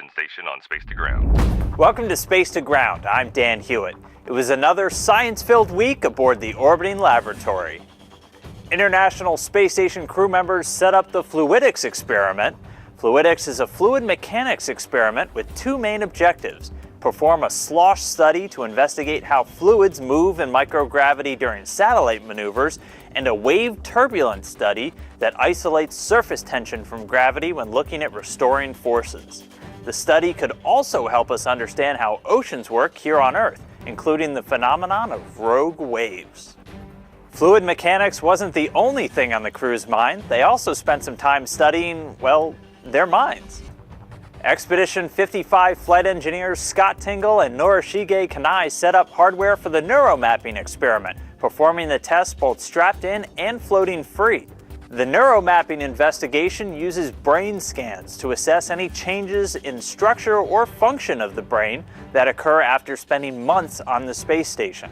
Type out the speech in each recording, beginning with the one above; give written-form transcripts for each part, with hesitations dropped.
mission station on Space to Ground. Welcome to Space to Ground. I'm Dan Hewitt. It was another science-filled week aboard the orbiting laboratory. International Space Station crew members set up the Fluidics experiment. Fluidics is a fluid mechanics experiment with two main objectives: perform a slosh study to investigate how fluids move in microgravity during satellite maneuvers, and a wave turbulence study that isolates surface tension from gravity when looking at restoring forces. The study could also help us understand how oceans work here on Earth, including the phenomenon of rogue waves. Fluid mechanics wasn't the only thing on the crew's mind. They also spent some time studying, well, their minds. Expedition 55 flight engineers Scott Tingle and Norishige Kanai set up hardware for the Neuromapping experiment, performing the tests both strapped in and floating free. The Neuromapping investigation uses brain scans to assess any changes in structure or function of the brain that occur after spending months on the space station.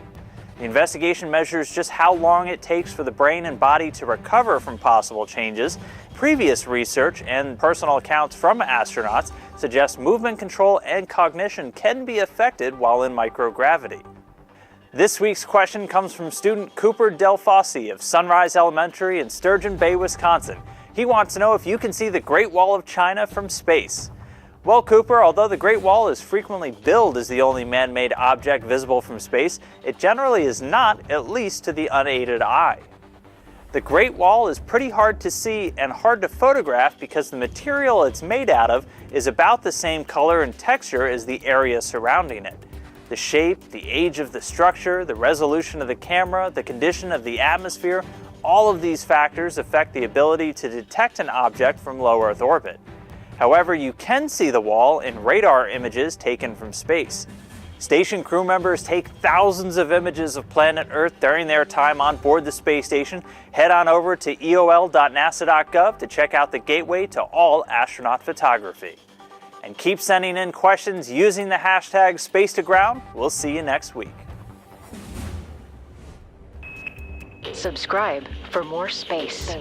The investigation measures just how long it takes for the brain and body to recover from possible changes. Previous research and personal accounts from astronauts suggest movement control and cognition can be affected while in microgravity. This week's question comes from student Cooper Del Fosse of Sunrise Elementary in Sturgeon Bay, Wisconsin. He wants to know if you can see the Great Wall of China from space. Well, Cooper, although the Great Wall is frequently billed as the only man-made object visible from space, it generally is not, at least to the unaided eye. The Great Wall is pretty hard to see and hard to photograph because the material it's made out of is about the same color and texture as the area surrounding it. The shape, the age of the structure, the resolution of the camera, the condition of the atmosphere, all of these factors affect the ability to detect an object from low Earth orbit. However, you can see the wall in radar images taken from space. Station crew members take thousands of images of planet Earth during their time on board the space station. Head on over to eol.nasa.gov to check out the gateway to all astronaut photography. And keep sending in questions using the hashtag #SpaceToGround. We'll see you next week. Subscribe for more space.